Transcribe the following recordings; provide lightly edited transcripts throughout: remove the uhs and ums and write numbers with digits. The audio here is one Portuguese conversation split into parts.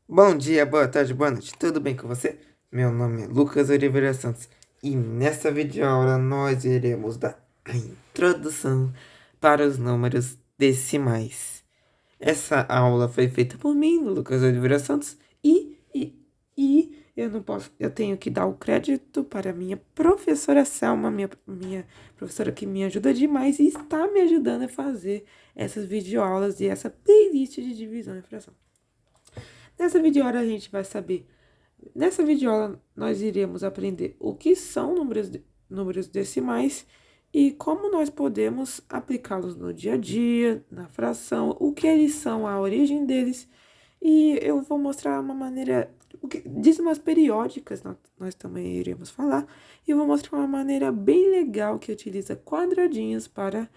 Bom dia, boa tarde, boa noite. Tudo bem com você? Meu nome é Lucas Oliveira Santos e nessa videoaula nós iremos dar a introdução para os números decimais. Essa aula foi feita por mim, Lucas Oliveira Santos, e eu não posso, eu tenho que dar o crédito para minha professora Selma, minha professora que me ajuda demais e está me ajudando a fazer essas videoaulas e essa playlist de divisão e fração. Nessa videoaula a gente vai saber. Nessa videoaula nós iremos aprender o que são números decimais e como nós podemos aplicá-los no dia a dia, na fração, o que eles são, a origem deles. E eu vou mostrar uma maneira. Dízimas periódicas nós também iremos falar. E eu vou mostrar uma maneira bem legal que utiliza quadradinhos para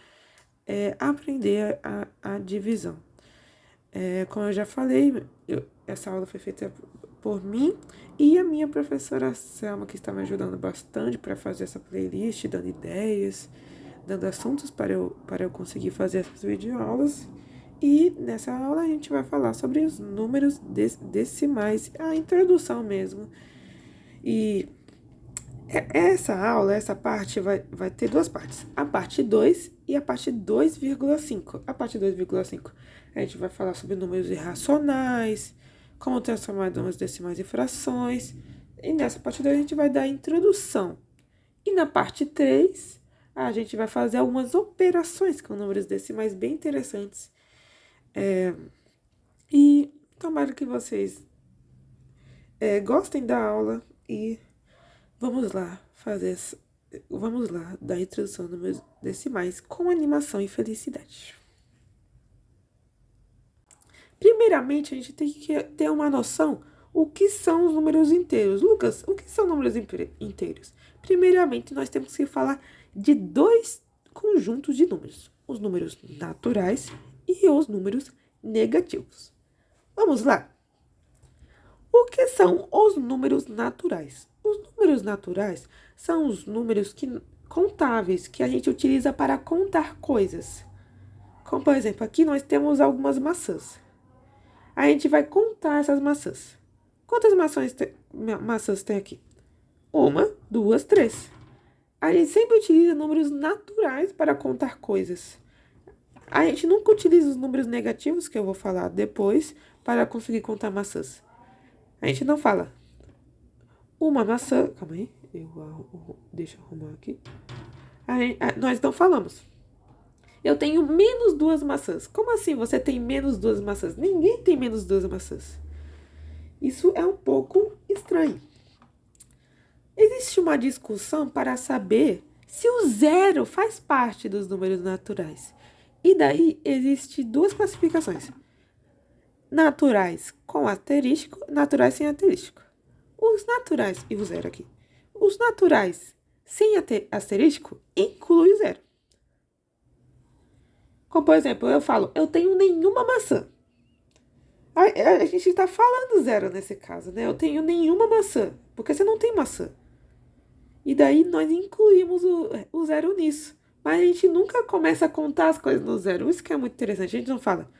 aprender a divisão. Como eu já falei, essa aula foi feita por mim e a minha professora Selma, que está me ajudando bastante para fazer essa playlist, dando ideias, dando assuntos para eu conseguir fazer essas videoaulas. E nessa aula a gente vai falar sobre os números decimais, a introdução mesmo. E essa parte vai ter duas partes. A parte 2 e a parte 2,5. A parte 2,5 a gente vai falar sobre números irracionais, como transformar números decimais em frações. E nessa parte 2 a gente vai dar a introdução. E na parte 3 a gente vai fazer algumas operações com números decimais bem interessantes. E tomara que vocês gostem da aula e vamos lá dar a introdução dos meus decimais com animação e felicidade. Primeiramente, a gente tem que ter uma noção o que são os números inteiros. Lucas, o que são números inteiros? Primeiramente, nós temos que falar de dois conjuntos de números: os números naturais e os números negativos. Vamos lá? O que são os números naturais? Os números naturais são os números contáveis que a gente utiliza para contar coisas. Como, por exemplo, aqui nós temos algumas maçãs. A gente vai contar essas maçãs. Quantas maçãs tem aqui? Uma, duas, três. A gente sempre utiliza números naturais para contar coisas. A gente nunca utiliza os números negativos, que eu vou falar depois, para conseguir contar maçãs. A gente não fala uma maçã. Calma aí. Deixa eu arrumar aqui. Nós não falamos. Eu tenho menos duas maçãs. Como assim você tem menos duas maçãs? Ninguém tem menos duas maçãs. Isso é um pouco estranho. Existe uma discussão para saber se o zero faz parte dos números naturais. E daí existem duas classificações: naturais com asterisco, naturais sem asterisco. Os naturais, e o zero aqui. Os naturais sem asterisco inclui o zero. Como, por exemplo, eu falo, eu tenho nenhuma maçã. A gente está falando zero nesse caso, né? Eu tenho nenhuma maçã, porque você não tem maçã. E daí nós incluímos o zero nisso. Mas a gente nunca começa a contar as coisas no zero. Isso que é muito interessante. A gente não fala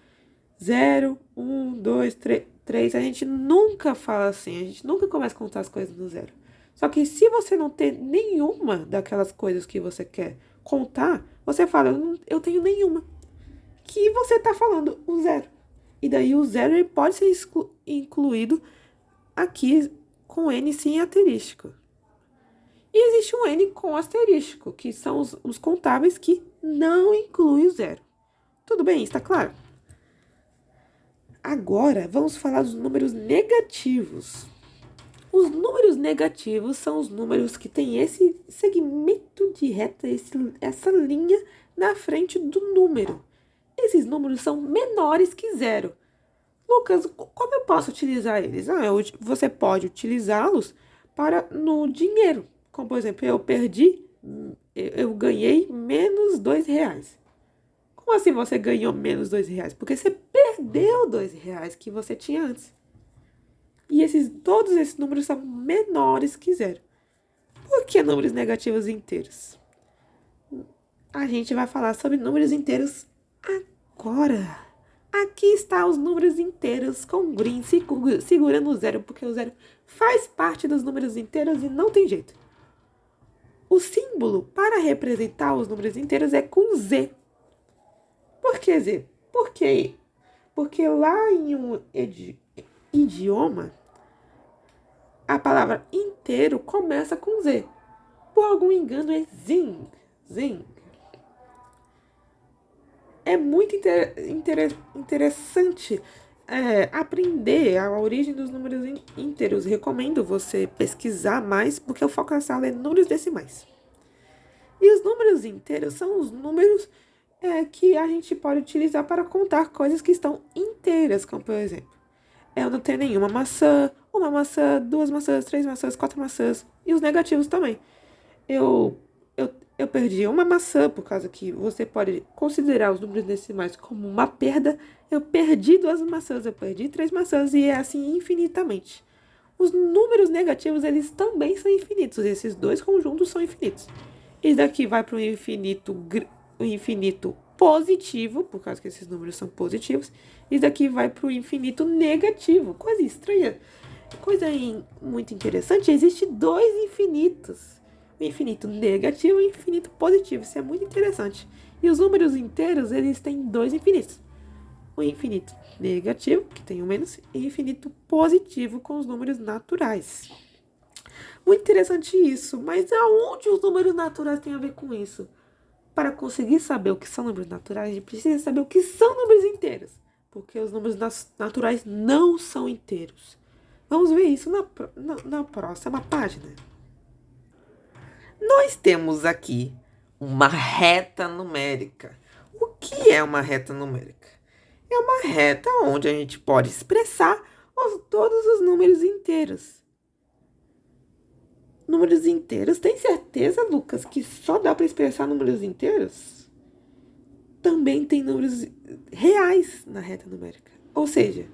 0, 1, 2, 3. A gente nunca fala assim. A gente nunca começa a contar as coisas no zero. Só que se você não tem nenhuma daquelas coisas que você quer contar, você fala, eu tenho nenhuma. Que você está falando o zero. E daí o zero ele pode ser incluído aqui com N sem asterístico. E existe um N com asterístico, que são os contáveis que não incluem o zero. Tudo bem? Está claro? Agora, vamos falar dos números negativos. Os números negativos são os números que têm esse segmento de reta, essa linha na frente do número. Esses números são menores que zero. Lucas, como eu posso utilizar eles? Você pode utilizá-los no dinheiro. Como, por exemplo, eu ganhei menos R$ 2. Como assim você ganhou menos R$ 2? Porque você perdeu R$ 2 que você tinha antes. E todos esses números são menores que zero. Por que números negativos inteiros? A gente vai falar sobre números inteiros agora. Aqui está os números inteiros com o green segurando o zero, porque o zero faz parte dos números inteiros e não tem jeito. O símbolo para representar os números inteiros é com Z. Por que Z? Por quê? Porque lá em um idioma, a palavra inteiro começa com Z. Por algum engano é zing. Zing. É muito interessante aprender a origem dos números inteiros. Recomendo você pesquisar mais, porque o foco da sala é números decimais. E os números inteiros são os números que a gente pode utilizar para contar coisas que estão inteiras, como por exemplo, eu não tenho nenhuma maçã, uma maçã, 2 maçãs, 3 maçãs, 4 maçãs, e os negativos também. Eu perdi uma maçã, por causa que você pode considerar os números decimais como uma perda. Eu perdi 2 maçãs, eu perdi 3 maçãs, e é assim infinitamente. Os números negativos, eles também são infinitos. Esses dois conjuntos são infinitos. Isso daqui vai para o infinito positivo, por causa que esses números são positivos. Isso daqui vai para o infinito negativo. Coisa estranha. Coisa muito interessante, existe 2 infinitos. O infinito negativo e o infinito positivo. Isso é muito interessante. E os números inteiros, eles têm 2 infinitos. O infinito negativo, que tem um menos, e o infinito positivo com os números naturais. Muito interessante isso, mas aonde os números naturais têm a ver com isso? Para conseguir saber o que são números naturais, a gente precisa saber o que são números inteiros. Porque os números naturais não são inteiros. Vamos ver isso na próxima página. Nós temos aqui uma reta numérica. O que é uma reta numérica? É uma reta onde a gente pode expressar todos os números inteiros. Números inteiros? Tem certeza, Lucas, que só dá para expressar números inteiros? Também tem números reais na reta numérica. Ou seja,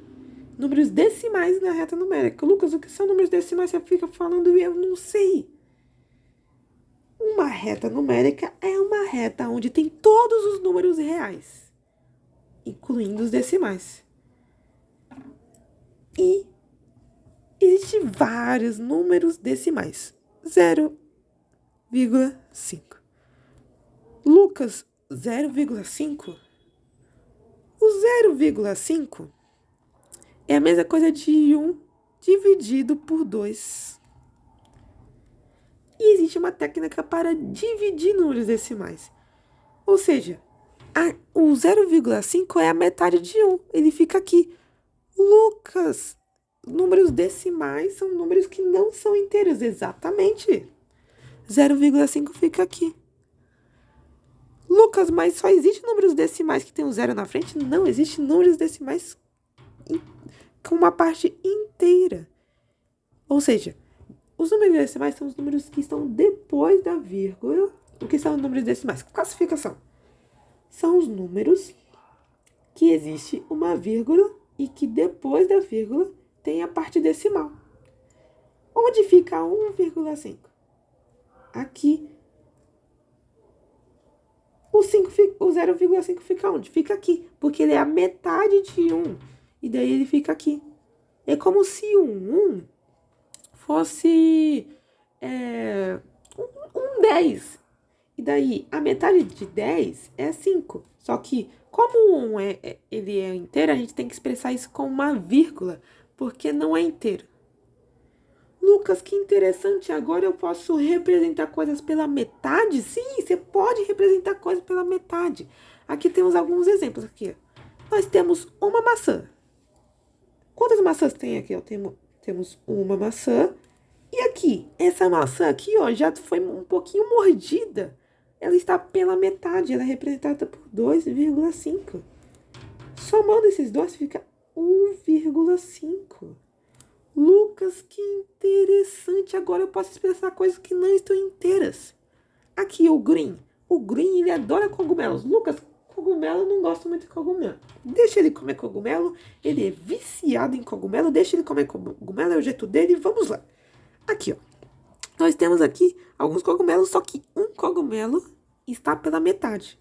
números decimais na reta numérica. Lucas, o que são números decimais? Você fica falando e eu não sei. Uma reta numérica é uma reta onde tem todos os números reais, incluindo os decimais. E existem vários números decimais. 0,5. Lucas, 0,5? O 0,5 é a mesma coisa de 1 dividido por 2. E existe uma técnica para dividir números decimais. Ou seja, o 0,5 é a metade de 1. Ele fica aqui. Lucas, números decimais são números que não são inteiros. Exatamente. 0,5 fica aqui. Lucas, mas só existe números decimais que tem um zero na frente? Não, existe números decimais com uma parte inteira. Ou seja, os números decimais são os números que estão depois da vírgula. O que são os números decimais? Classificação. São os números que existe uma vírgula e que depois da vírgula tem a parte decimal. Onde fica 1,5? Aqui. O 0,5 fica onde? Fica aqui, porque ele é a metade de 1. E daí ele fica aqui. É como se um 1 fosse um 10. E daí, a metade de 10 é 5. Só que, como o 1 ele é inteiro, a gente tem que expressar isso com uma vírgula, porque não é inteiro. Lucas, que interessante, agora eu posso representar coisas pela metade? Sim, você pode representar coisas pela metade. Aqui temos alguns exemplos aqui. Nós temos uma maçã. Quantas maçãs tem aqui? Temos uma maçã. E aqui, essa maçã aqui, ó, já foi um pouquinho mordida. Ela está pela metade, ela é representada por 2,5. Somando esses dois, fica 1,5. Lucas, que interessante. Agora eu posso expressar coisas que não estão inteiras. Aqui, o green. O green, ele adora cogumelos. Lucas, cogumelo, não gosto muito de cogumelo. Deixa ele comer cogumelo. Ele é viciado em cogumelo. Deixa ele comer cogumelo, é o jeito dele. Vamos lá. Aqui, ó. Nós temos aqui alguns cogumelos, só que um cogumelo está pela metade.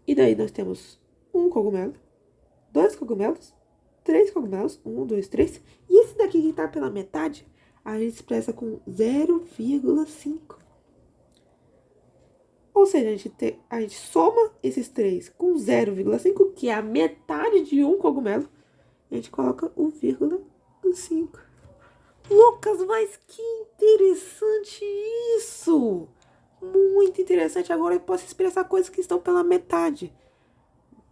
E daí nós temos um cogumelo, 2 cogumelos, 3 cogumelos, 1, 2, 3. E esse daqui que tá pela metade, a gente expressa com 0,5. Ou seja, a gente soma esses 3 com 0,5, que é a metade de um cogumelo. A gente coloca o 0,5. Lucas, mas que interessante isso! Muito interessante. Agora eu posso expressar coisas que estão pela metade.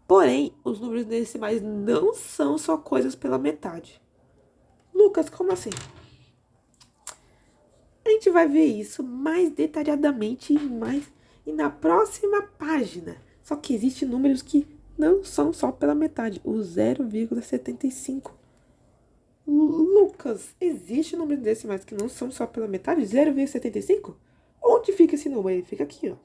Porém, os números decimais não são só coisas pela metade. Lucas, como assim? A gente vai ver isso mais detalhadamente e na próxima página. Só que existem números que não são só pela metade. O 0,75. Lucas, existe número decimais que não são só pela metade? 0,75? Onde fica esse número? Ele fica aqui, ó.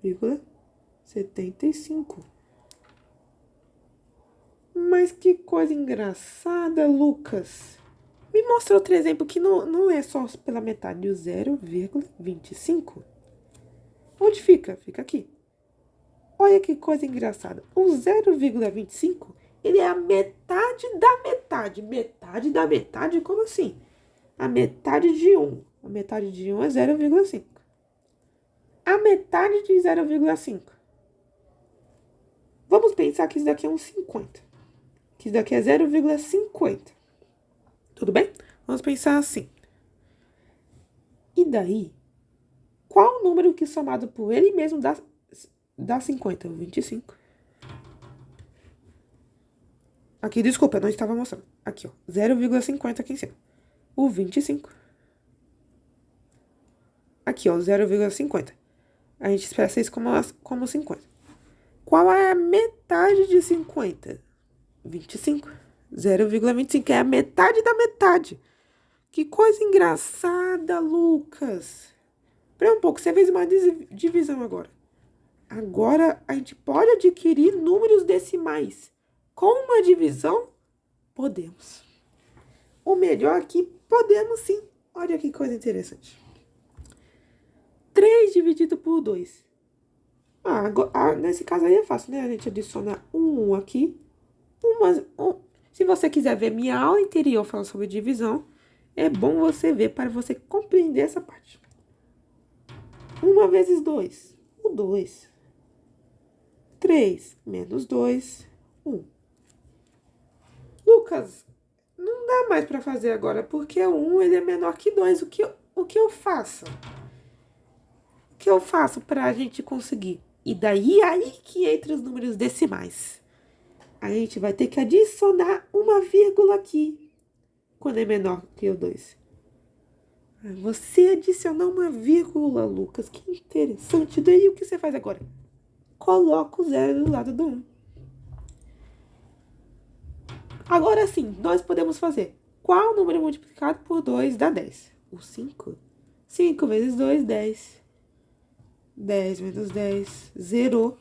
0,75. Mas que coisa engraçada, Lucas. Me mostra outro exemplo que não é só pela metade, o 0,25. Onde fica? Fica aqui. Olha que coisa engraçada. O 0,25, ele é a metade da metade. Metade da metade? Como assim? A metade de 1. A metade de 1 é 0,5. A metade de 0,5. Vamos pensar que isso daqui é um 50. Que isso daqui é 0,50. Tudo bem? Vamos pensar assim. E daí, qual o número que somado por ele mesmo dá 50? O 25. Aqui, desculpa, eu não estava mostrando. Aqui, ó. 0,50 aqui em cima. O 25. Aqui, ó, 0,50. A gente expressa isso como 50. Qual é a metade de 50? 25. 0,25 é a metade da metade. Que coisa engraçada, Lucas. Espera um pouco, você fez uma divisão agora. Agora, a gente pode adquirir números decimais. Com uma divisão, podemos. O melhor aqui, podemos sim. Olha que coisa interessante. 3 dividido por 2. Nesse caso aí é fácil, né? A gente adiciona um aqui. Se você quiser ver minha aula anterior falando sobre divisão, é bom você ver para você compreender essa parte. 1 vezes 2. O 2. 3 menos 2. 1. Lucas, não dá mais para fazer agora, porque o 1 ele é menor que 2. O que eu faço? O que eu faço para a gente conseguir? E daí aí que entra os números decimais. A gente vai ter que adicionar uma vírgula aqui, quando é menor que o 2. Você adicionou uma vírgula, Lucas. Que interessante. Daí o que você faz agora? Coloca o 0 do lado do 1. Agora sim, nós podemos fazer. Qual número multiplicado por 2 dá 10? O 5. 5 vezes 2, 10. 10 menos 10, 0.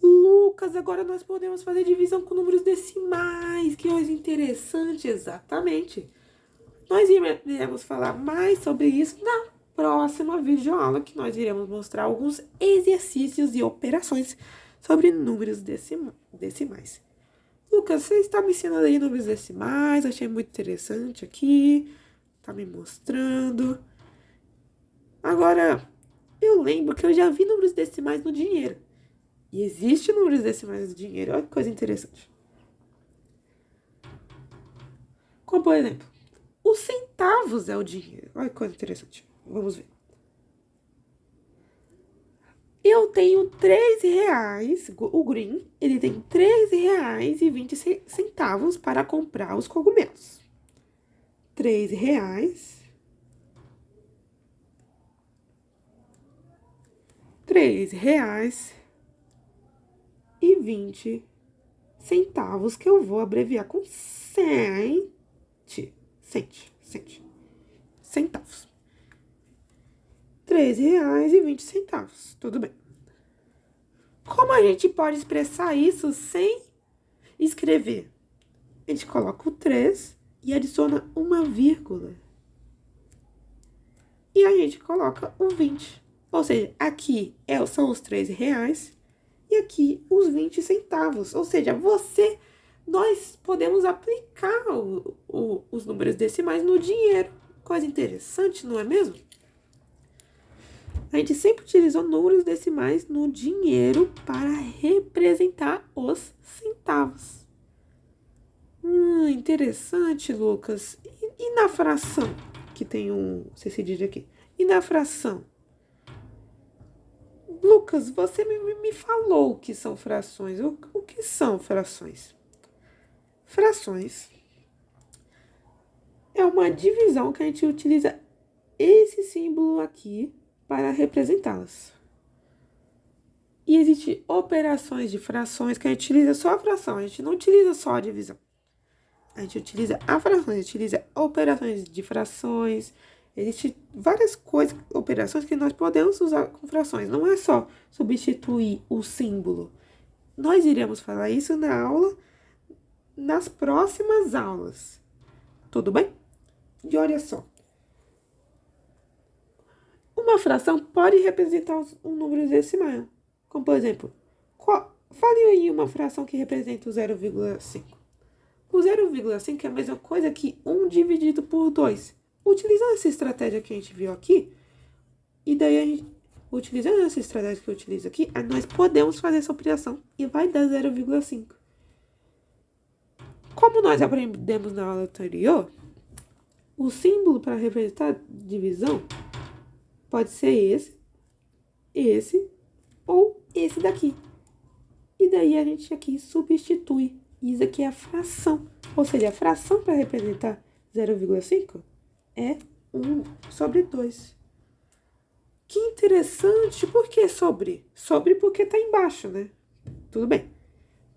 Lucas, agora nós podemos fazer divisão com números decimais. Que coisa interessante, exatamente. Nós iremos falar mais sobre isso na próxima videoaula, que nós iremos mostrar alguns exercícios e operações sobre números decimais. Lucas, você está me ensinando aí números decimais, achei muito interessante aqui, tá me mostrando. Agora, eu lembro que eu já vi números decimais no dinheiro. E existe números decimais no dinheiro, olha que coisa interessante. Como, por exemplo, os centavos é o dinheiro. Olha que coisa interessante. Vamos ver. Eu tenho 3 reais. O Green, ele tem 3 reais e 20 centavos para comprar os cogumelos. 3 reais. 3 reais e 20 centavos, que eu vou abreviar com centavos. 3 reais e 20 centavos. Tudo bem. Como a gente pode expressar isso sem escrever? A gente coloca o 3 e adiciona uma vírgula. E a gente coloca o 20. Ou seja, aqui são os 3 reais e aqui os 20 centavos. Ou seja, nós podemos aplicar os números decimais no dinheiro. Coisa interessante, não é mesmo? A gente sempre utilizou números decimais no dinheiro para representar os centavos. Interessante, Lucas. E na fração? Que tem um cedilha aqui. E na fração? Lucas, você me falou o que são frações. O que são frações? Frações é uma divisão que a gente utiliza esse símbolo aqui para representá-las. E existem operações de frações que a gente utiliza só a fração, a gente não utiliza só a divisão. A gente utiliza a fração, a gente utiliza operações de frações. Existem várias coisas, operações que nós podemos usar com frações. Não é só substituir o símbolo. Nós iremos falar isso na aula, nas próximas aulas. Tudo bem? E olha só. Uma fração pode representar um número decimal. Como, por exemplo, fale aí uma fração que representa o 0,5. O 0,5 é a mesma coisa que 1 dividido por 2. Utilizando essa estratégia que a gente viu aqui, e daí, utilizando essa estratégia que eu utilizo aqui, nós podemos fazer essa operação e vai dar 0,5. Como nós aprendemos na aula anterior, o símbolo para representar divisão pode ser esse ou esse daqui. E daí a gente aqui substitui. Isso aqui é a fração. Ou seja, a fração para representar 0,5 é 1 sobre 2. Que interessante. Por que sobre? Sobre porque tá embaixo, né? Tudo bem.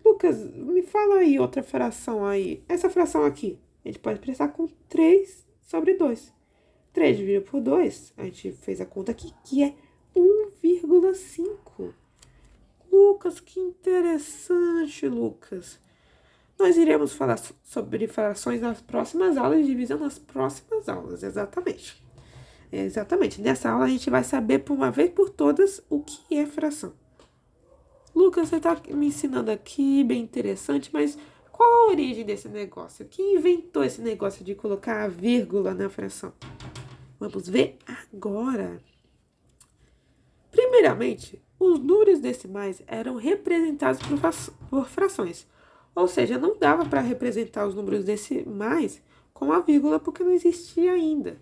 Lucas, me fala aí outra fração aí. Essa fração aqui, a gente pode expressar com 3 sobre 2. 3 dividido por 2, a gente fez a conta aqui, que é 1,5. Lucas, que interessante, Lucas. Nós iremos falar sobre frações nas próximas aulas e divisão nas próximas aulas, exatamente. Exatamente. Nessa aula a gente vai saber por uma vez por todas o que é fração. Lucas, você está me ensinando aqui, bem interessante, mas qual a origem desse negócio? Quem inventou esse negócio de colocar a vírgula na fração? Vamos ver agora. Primeiramente, os números decimais eram representados por frações. Ou seja, não dava para representar os números decimais com a vírgula porque não existia ainda.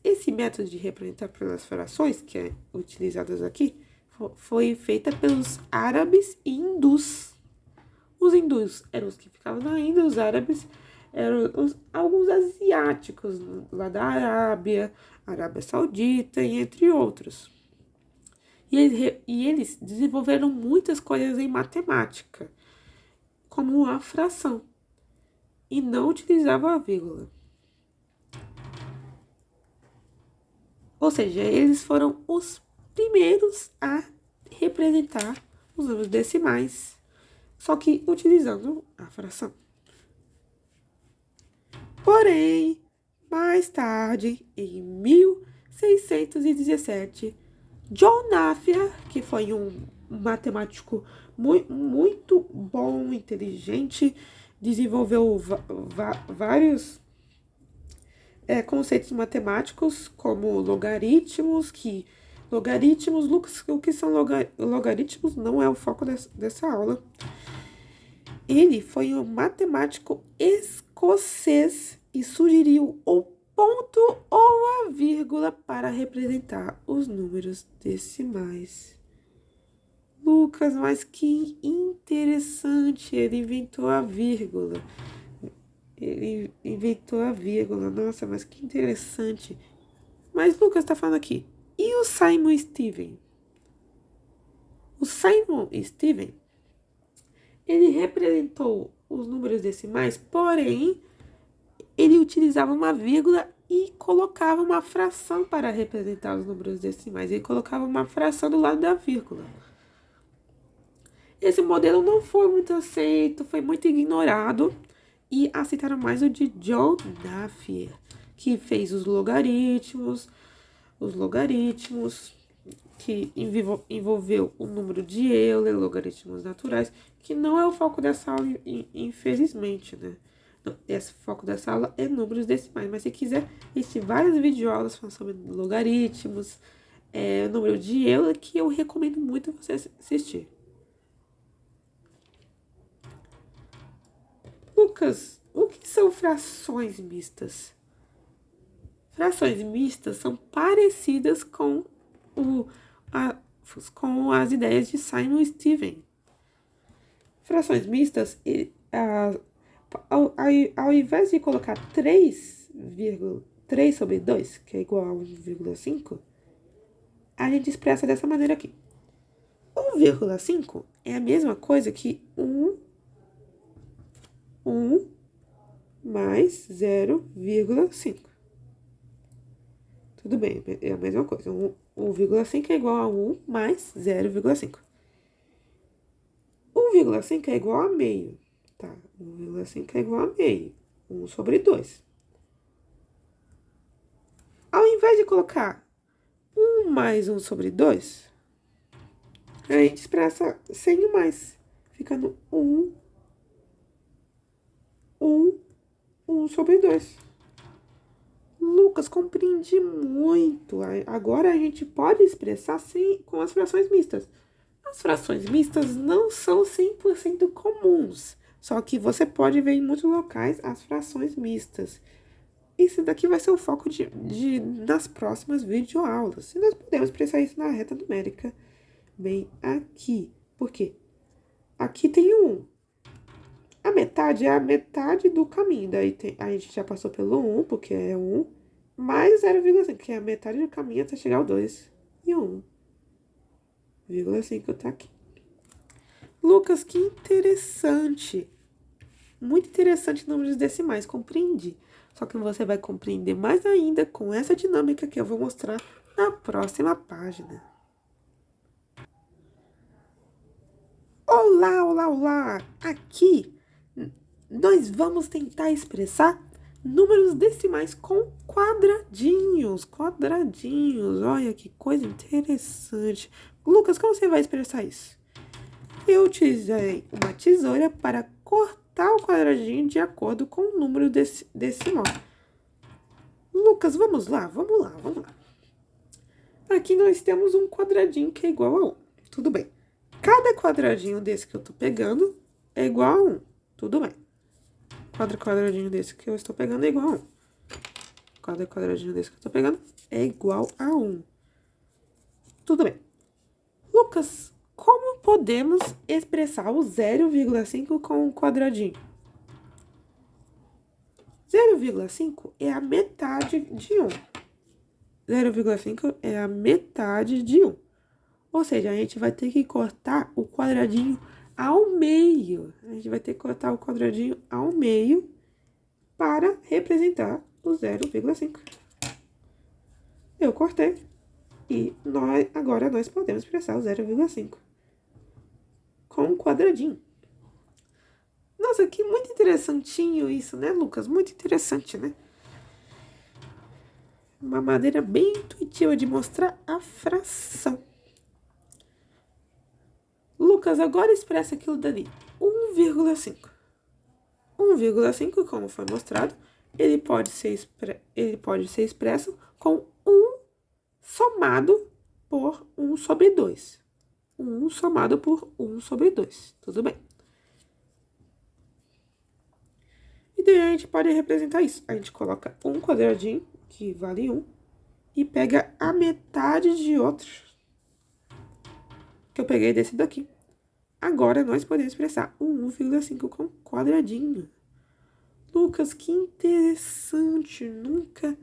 Esse método de representar pelas frações, que é utilizado aqui, foi feita pelos árabes e hindus. Os hindus eram os que ficavam na Índia, os árabes eram alguns asiáticos lá da Arábia Saudita e entre outros. E eles desenvolveram muitas coisas em matemática, como a fração, e não utilizavam a vírgula. Ou seja, eles foram os primeiros a representar os números decimais, só que utilizando a fração. Porém, mais tarde, em 1617, John Napier, que foi um matemático muito bom, inteligente, desenvolveu vários conceitos matemáticos, como logaritmos, Lucas, o que são logaritmos não é o foco dessa aula. Ele foi um matemático escocês e sugeriu o ponto ou a vírgula para representar os números decimais. Lucas, mas que interessante, ele inventou a vírgula. Nossa, mas que interessante. Mas Lucas tá falando aqui. E o Simon Steven? O Simon Steven, ele representou os números decimais, porém, ele utilizava uma vírgula e colocava uma fração para representar os números decimais. Ele colocava uma fração do lado da vírgula. Esse modelo não foi muito aceito, foi muito ignorado, e aceitaram mais o de John Napier, que fez os logaritmos, que envolveu o número de Euler, logaritmos naturais, que não é o foco dessa aula, infelizmente, né? Esse foco dessa aula é números decimais, mas se quiser, existem várias videoaulas falando sobre logaritmos, número de Euler, que eu recomendo muito você assistir. Lucas, o que são frações mistas? Frações mistas são parecidas com as ideias de Simon Steven. Frações mistas, ao invés de colocar 3 sobre 2, que é igual a 1,5, a gente expressa dessa maneira aqui. 1,5 é a mesma coisa que 1 mais 0,5. Tudo bem, é a mesma coisa. 1,5 é igual a 1 mais 0,5. 1,5 é igual a meio, tá? 1,5 é igual a meio. 1 sobre 2. Ao invés de colocar 1 mais 1 sobre 2, a gente expressa sem o mais. Ficando 1 sobre 2. Lucas, compreendi muito. Agora a gente pode expressar sim com as frações mistas. As frações mistas não são 100% comuns. Só que você pode ver em muitos locais as frações mistas. Isso daqui vai ser o foco das próximas videoaulas. E nós podemos expressar isso na reta numérica bem aqui. Por quê? Aqui tem 1. A metade é a metade do caminho. Daí a gente já passou pelo 1, porque é 1, mais 0,5, que é a metade do caminho até chegar ao 2. E 1,5 tá aqui. Lucas, que interessante. Muito interessante números decimais, compreendi. Só que você vai compreender mais ainda com essa dinâmica que eu vou mostrar na próxima página. Olá, olá, olá! Aqui nós vamos tentar expressar números decimais com quadradinhos. Quadradinhos, olha que coisa interessante. Lucas, como você vai expressar isso? Eu utilizei uma tesoura para cortar o quadradinho de acordo com o número decimal. Lucas, vamos lá. Aqui nós temos um quadradinho que é igual a 1. Tudo bem. Cada quadradinho desse que eu tô pegando é igual a 1. Tudo bem. Cada quadradinho desse que eu estou pegando é igual a 1. Cada quadradinho desse que eu estou pegando é igual a 1. Tudo bem. Lucas, como podemos expressar o 0,5 com um quadradinho? 0,5 é a metade de 1. 0,5 é a metade de 1. Ou seja, a gente vai ter que cortar o quadradinho ao meio. A gente vai ter que cortar o quadradinho ao meio para representar o 0,5. Eu cortei. E agora nós podemos expressar o 0,5 com um quadradinho. Nossa, que muito interessantinho isso, né, Lucas? Muito interessante, né? Uma maneira bem intuitiva de mostrar a fração. Lucas, agora expressa aquilo dali. 1,5. 1,5, como foi mostrado, ele pode ser expresso com 1 somado por 1 sobre 2. 1 somado por 1 sobre 2. Tudo bem. E daí a gente pode representar isso. A gente coloca um quadradinho, que vale 1, e pega a metade de outro, que eu peguei desse daqui. Agora, nós podemos expressar o 1,5 com quadradinho. Lucas, que interessante. Nunca...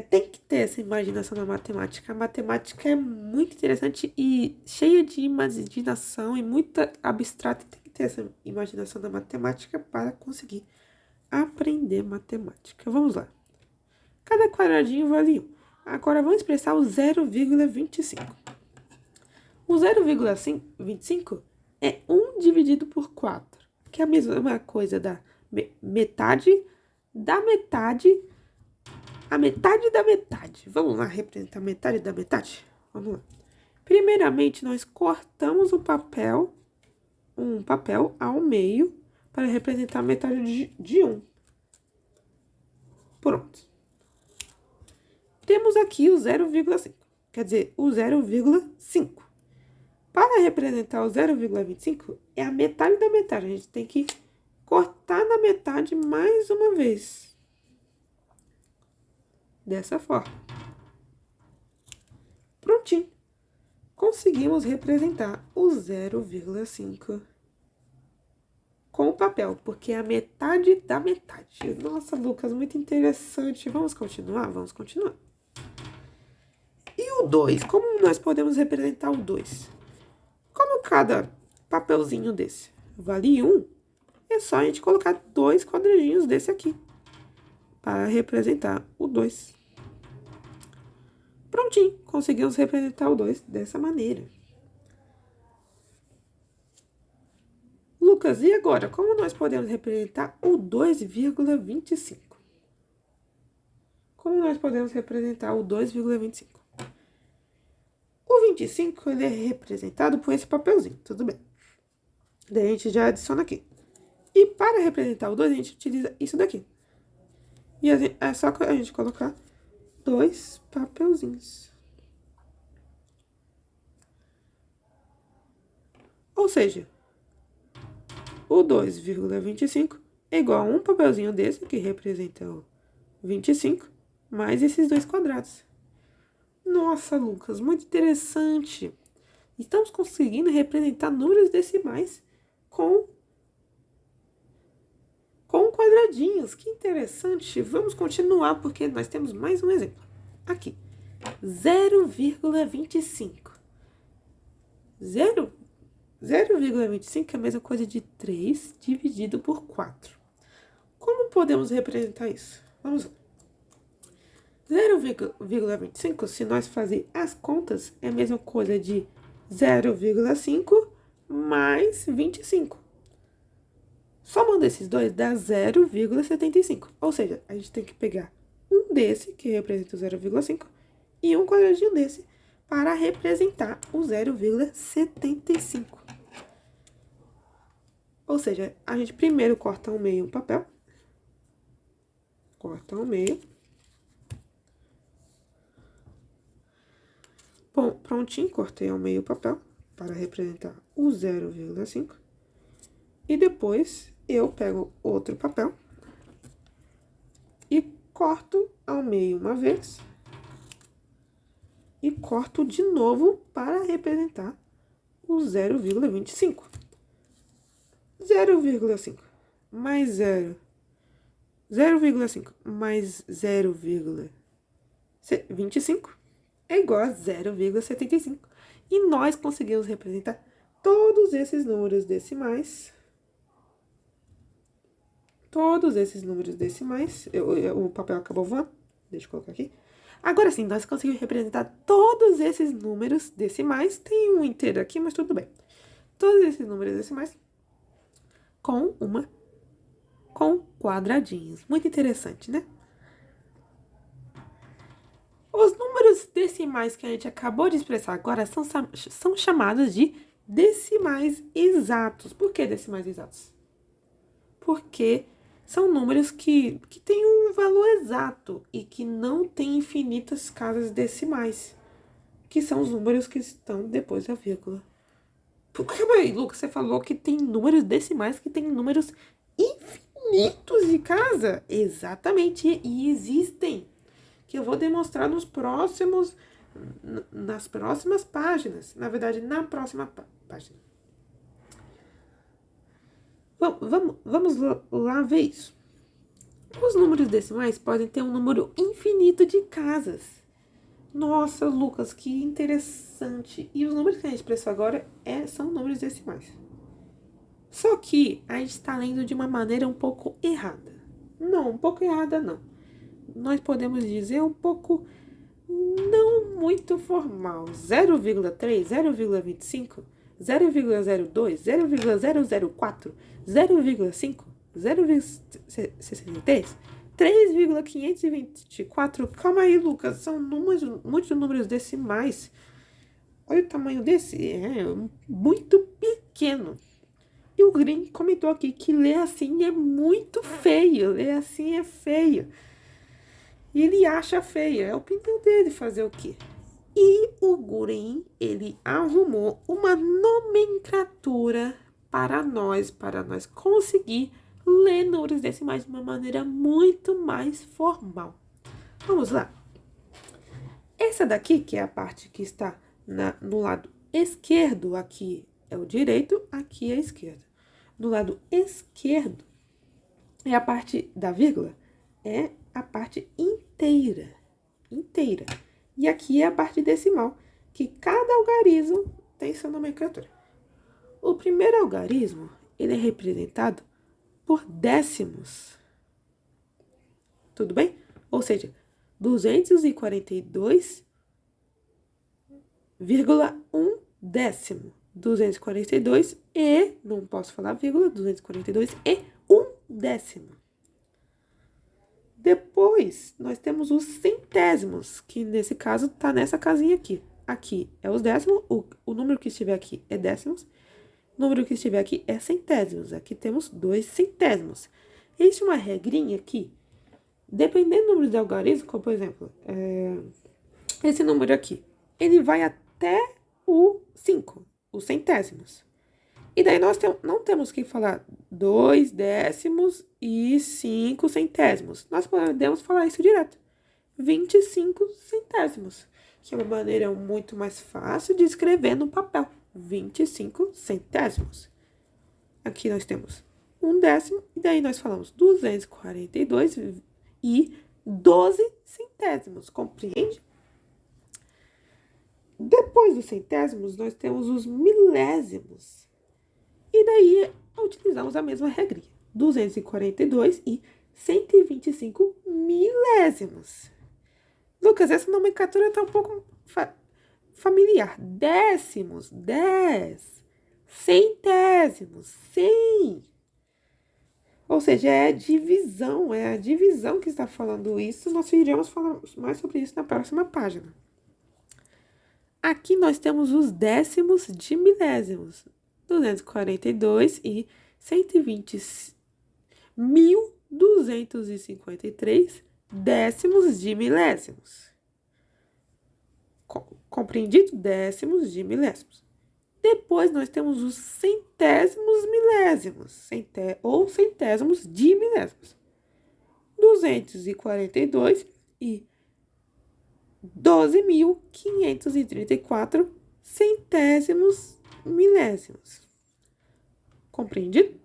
tem que ter essa imaginação na matemática. A matemática é muito interessante e cheia de imaginação e muito abstrata. Tem que ter essa imaginação na matemática para conseguir aprender matemática. Vamos lá. Cada quadradinho vale 1. Agora, vamos expressar o 0,25. O 0,25 é 1 dividido por 4, que é a mesma coisa da metade a metade da metade. Vamos lá representar a metade da metade? Vamos lá. Primeiramente, nós cortamos um papel ao meio para representar a metade de 1. Pronto. Temos aqui o 0,5, quer dizer, o 0,5. Para representar o 0,25, é a metade da metade. A gente tem que cortar na metade mais uma vez. Dessa forma. Prontinho. Conseguimos representar o 0,5 com o papel, porque é a metade da metade. Nossa, Lucas, muito interessante. Vamos continuar? Vamos continuar. E o 2? Como nós podemos representar o 2? Como cada papelzinho desse vale 1, é só a gente colocar 2 quadradinhos desse aqui para representar o 2. Prontinho, conseguimos representar o 2 dessa maneira. Lucas, e agora? Como nós podemos representar o 2,25? Como nós podemos representar o 2,25? O 25, ele é representado por esse papelzinho, tudo bem. Daí a gente já adiciona aqui. E para representar o 2, a gente utiliza isso daqui. E é só a gente colocar 2 papelzinhos. Ou seja, o 2,25 é igual a um papelzinho desse, que representa o 25, mais esses 2 quadrados. Nossa, Lucas, muito interessante. Estamos conseguindo representar números decimais com quadradinhos. Que interessante. Vamos continuar, porque nós temos mais um exemplo. Aqui, 0,25. 0,25 é a mesma coisa de 3 dividido por 4. Como podemos representar isso? Vamos lá. 0,25, se nós fazer as contas, é a mesma coisa de 0,5 mais 25. Somando esses dois dá 0,75. Ou seja, a gente tem que pegar um desse, que representa o 0,5, e um quadradinho desse para representar o 0,75. Ou seja, a gente primeiro corta ao meio um papel. Corta ao meio. Bom, prontinho, cortei ao meio o papel para representar o 0,5. E depois eu pego outro papel e corto ao meio uma vez. E corto de novo para representar o 0,25. 0,5 mais 0. 0,5 mais 0,25 é igual a 0,75. E nós conseguimos representar todos esses números decimais. Todos esses números decimais. O papel acabou voando. Deixa eu colocar aqui. Agora sim, nós conseguimos representar todos esses números decimais. Tem um inteiro aqui, mas tudo bem. Todos esses números decimais com quadradinhos. Muito interessante, né? Os números decimais que a gente acabou de expressar agora são chamados de decimais exatos. Por que decimais exatos? Porque são números que têm um valor exato e que não têm infinitas casas decimais, que são os números que estão depois da vírgula. Calma aí, Lucas, você falou que tem números decimais que têm números infinitos de casa? Exatamente, e existem, que eu vou demonstrar nas próximas páginas. Na verdade, na próxima página. Vamos lá ver isso. Os números decimais podem ter um número infinito de casas. Nossa, Lucas, que interessante. E os números que a gente expressou agora são números decimais. Só que a gente está lendo de uma maneira um pouco errada. Não, um pouco errada não. Nós podemos dizer um pouco não muito formal. 0,3, 0,25, 0,02, 0,004, 0,5, 0,63, 3,524. Calma aí, Lucas. São muitos números decimais. Olha o tamanho desse. É muito pequeno. E o Green comentou aqui que ler assim é muito feio. Ler assim é feio. E ele acha feio. É a opinião dele fazer o quê? E o Green, ele arrumou uma nomenclatura para nós conseguir ler números decimais de uma maneira muito mais formal. Vamos lá. Essa daqui, que é a parte que está no lado esquerdo, aqui é o direito, aqui é a esquerda. No lado esquerdo é a parte da vírgula, é a parte inteira. E aqui é a parte decimal, que cada algarismo tem sua nomenclatura. O primeiro algarismo, ele é representado por décimos. Tudo bem? Ou seja, 242,1 décimo. 242 e, não posso falar vírgula, 242 e 1 décimo. Depois, nós temos os centésimos, que nesse caso está nessa casinha aqui. Aqui é os décimos, o número que estiver aqui é décimos, o número que estiver aqui é centésimos. Aqui temos 2 centésimos. Existe uma regrinha aqui, dependendo do número de algarismo, como por exemplo, esse número aqui, ele vai até o 5, os centésimos. E daí nós não temos que falar 2 décimos e 5 centésimos. Nós podemos falar isso direto. 25 centésimos, que é uma maneira muito mais fácil de escrever no papel. 25 centésimos. Aqui nós temos 1 décimo, e daí nós falamos 242 e 12 centésimos, compreende? Depois dos centésimos, nós temos os milésimos. E daí, utilizamos a mesma regrinha. 242 e 125 milésimos. Lucas, essa nomenclatura está um pouco familiar. Décimos, 10. Centésimos, 100. Ou seja, é a divisão que está falando isso. Nós iremos falar mais sobre isso na próxima página. Aqui nós temos os décimos de milésimos. 242 e 120.253 décimos de milésimos. Compreendido? Décimos de milésimos. Depois, nós temos os centésimos milésimos, ou centésimos de milésimos. 242 e 12.534 centésimos milésimos. Compreendido?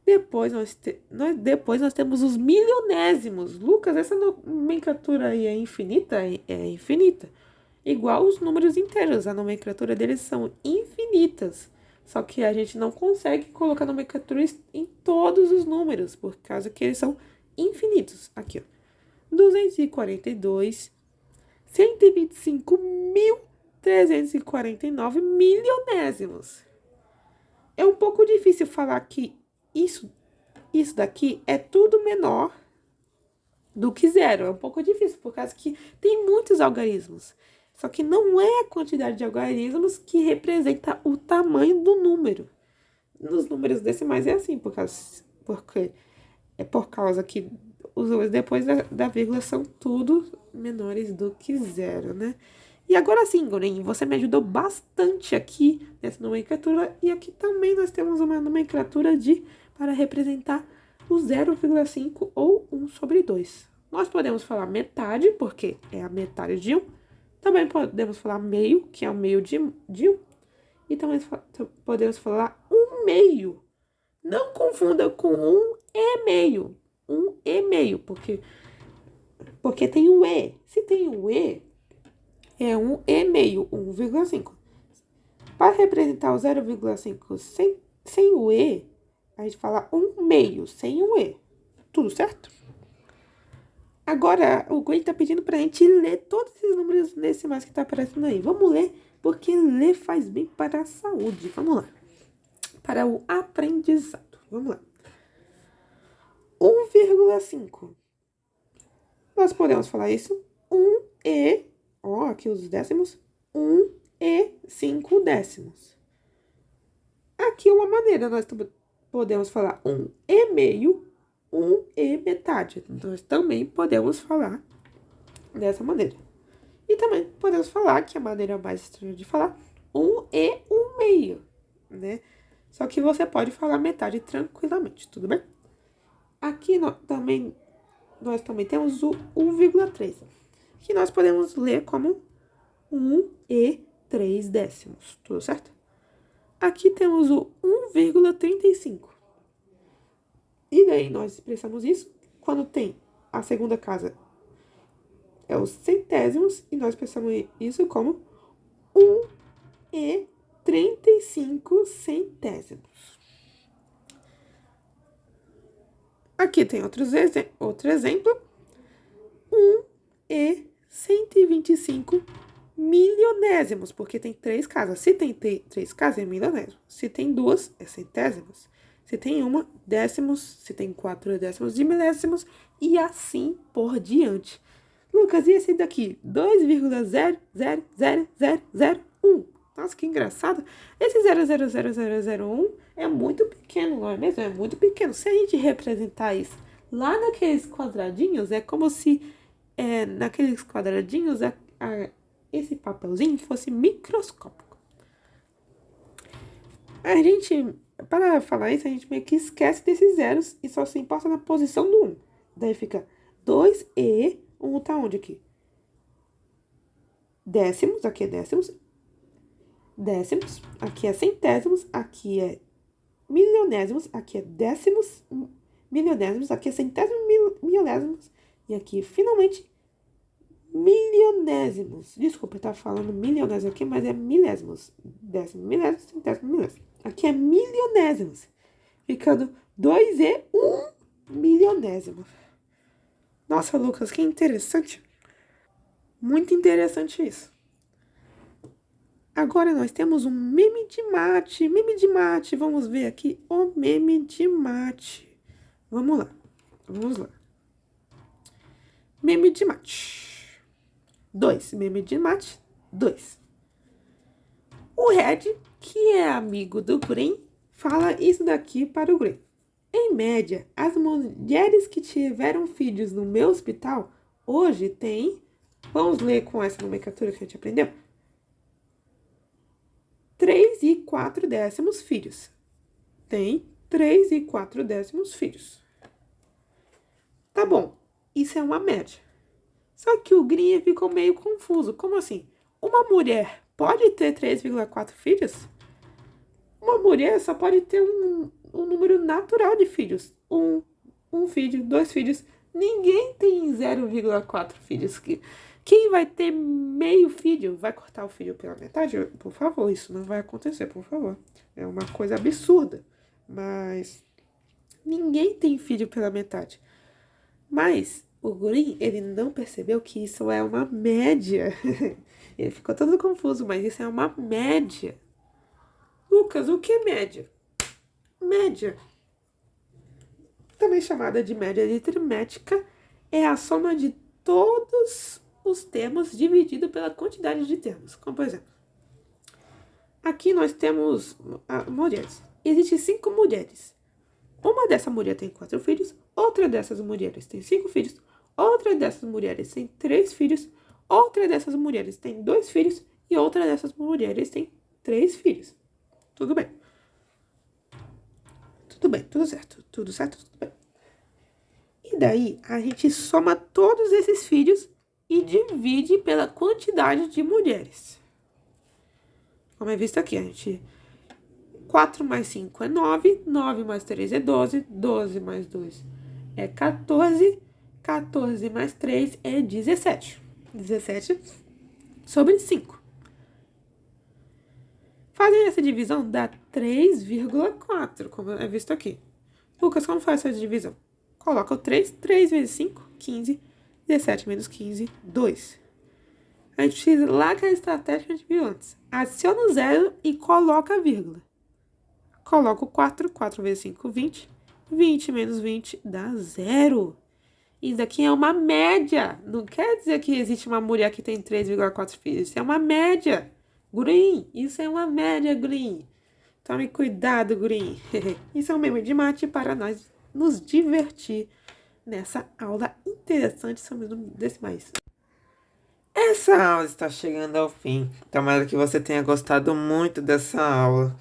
Depois nós temos os milionésimos. Lucas, essa nomenclatura aí é infinita? É infinita. Igual os números inteiros. A nomenclatura deles são infinitas. Só que a gente não consegue colocar nomenclaturas em todos os números, por causa que eles são infinitos. Aqui, ó. 242, 125.349 milionésimos. É um pouco difícil falar que isso daqui é tudo menor do que zero. É um pouco difícil, por causa que tem muitos algarismos. Só que não é a quantidade de algarismos que representa o tamanho do número. Nos números decimais é assim, porque é por causa que os números depois da vírgula são tudo menores do que zero, né? E agora sim, Gorinho, você me ajudou bastante aqui nessa nomenclatura. E aqui também nós temos uma nomenclatura para representar o 0,5 ou 1 sobre 2. Nós podemos falar metade, porque é a metade de 1. Também podemos falar meio, que é o meio de 1. E também podemos falar 1 meio. Não confunda com 1 e meio. 1 e meio, porque tem o E. Se tem o E, é 1 e meio, 1,5. Para representar o 0,5 sem o E, a gente fala 1 meio, sem o E. Tudo certo? Agora, o Gwen tá pedindo pra gente ler todos esses números decimais que tá aparecendo aí. Vamos ler, porque ler faz bem para a saúde. Vamos lá. Para o aprendizado. Vamos lá. 1,5. Nós podemos falar isso 1 e, aqui os décimos, 1 e 5 décimos. Aqui uma maneira, nós podemos falar 1 e meio, 1 e metade. Nós também podemos falar dessa maneira. E também podemos falar, que a maneira mais estranha de falar, 1 e 1 meio, né? Só que você pode falar metade tranquilamente, tudo bem? Aqui nós também temos o 1,3, que nós podemos ler como 1 e 3 décimos, tudo certo? Aqui temos o 1,35. E daí nós expressamos isso quando tem a segunda casa é os centésimos, e nós expressamos isso como 1 e 35 centésimos. Aqui tem outro exemplo. 1 e 125 milionésimos, porque tem 3 casas. Se tem 3 casas, é milionésimo. Se tem 2, é centésimos. Se tem 1, décimos. Se tem 4, é décimos de milésimos. E assim por diante. Lucas, e esse daqui? 2,0000001. Nossa, que engraçado. Esse 0,00001 é muito pequeno, não é mesmo? É muito pequeno. Se a gente representar isso lá naqueles quadradinhos, é como se naqueles quadradinhos esse papelzinho fosse microscópico. A gente, para falar isso, a gente meio que esquece desses zeros e só se importa na posição do 1. Daí fica 2 e 1 tá onde aqui? Décimos, aqui é décimos. Décimos, aqui é centésimos, aqui é milionésimos, aqui é décimos, milionésimos, aqui é centésimos, milionésimos, e aqui, finalmente, milionésimos. Desculpa, eu tava falando milionésimos aqui, mas é milésimos. Décimos, milésimos, centésimos, milésimos. Aqui é milionésimos, ficando 2 e 1 milionésimo. Nossa, Lucas, que interessante. Muito interessante isso. Agora nós temos um meme de mate. Meme de mate. Vamos ver aqui o meme de mate. Vamos lá. Meme de mate. 2. Meme de mate. 2. O Red, que é amigo do Green, fala isso daqui para o Green. Em média, as mulheres que tiveram filhos no meu hospital hoje têm... Vamos ler com essa nomenclatura que a gente aprendeu? 3 e 4 décimos filhos. Tem 3 e 4 décimos filhos. Tá bom, isso é uma média. Só que o Green ficou meio confuso. Como assim? Uma mulher pode ter 3,4 filhos? Uma mulher só pode ter um número natural de filhos. Um filho, 2 filhos. Ninguém tem 0,4 filhos. Quem vai ter meio filho vai cortar o filho pela metade? Por favor, isso não vai acontecer, por favor. É uma coisa absurda. Mas ninguém tem filho pela metade. Mas o Green, ele não percebeu que isso é uma média. Ele ficou todo confuso, mas isso é uma média. Lucas, o que é média? Média, também chamada de média aritmética, é a soma de todos os termos dividido pela quantidade de termos. Como, por exemplo, aqui nós temos mulheres. Existem 5 mulheres. Uma dessas mulheres tem 4 filhos, outra dessas mulheres tem 5 filhos, outra dessas mulheres tem 3 filhos, outra dessas mulheres tem 2 filhos e outra dessas mulheres tem 3 filhos. Tudo bem. Tudo bem, tudo certo, tudo bem. E daí, a gente soma todos esses filhos e divide pela quantidade de mulheres. Como é visto aqui, a gente... 4 mais 5 é 9, 9 mais 3 é 12, 12 mais 2 é 14, 14 mais 3 é 17. 17 sobre 5. Fazendo essa divisão dá 3,4, como é visto aqui. Lucas, como faz essa divisão? Coloca o 3, 3 vezes 5, 15, 17 menos 15, 2. A gente precisa lá que a estratégia que a gente viu antes. Adiciona o 0 e coloca a vírgula. Coloca o 4, 4 vezes 5, 20. 20 menos 20 dá 0. Isso aqui é uma média. Não quer dizer que existe uma mulher que tem 3,4 filhos. Isso é uma média. Green, isso é uma média, Green. Tome cuidado, Green. Isso é um meme de mate para nós nos divertir nessa aula interessante sobre números decimais. Essa aula está chegando ao fim. Tomara que você tenha gostado muito dessa aula.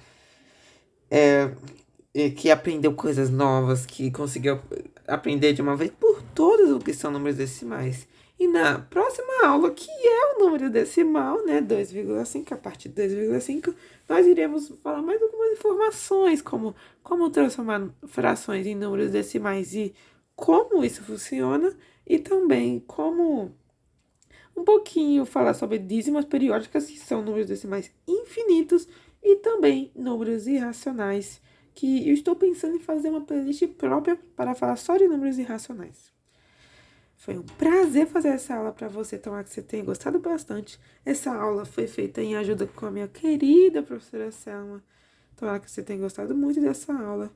E que aprendeu coisas novas, que conseguiu aprender de uma vez por todas o que são números decimais. E na próxima aula, que é o número decimal, né, 2,5, a partir de 2,5, nós iremos falar mais algumas informações, como transformar frações em números decimais e como isso funciona, e também como um pouquinho falar sobre dízimas periódicas, que são números decimais infinitos, e também números irracionais, que eu estou pensando em fazer uma playlist própria para falar só de números irracionais. Foi um prazer fazer essa aula para você, tomara que você tenha gostado bastante. Essa aula foi feita em ajuda com a minha querida professora Selma. Tomara que você tenha gostado muito dessa aula.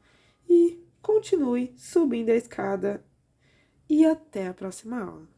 E continue subindo a escada. E até a próxima aula.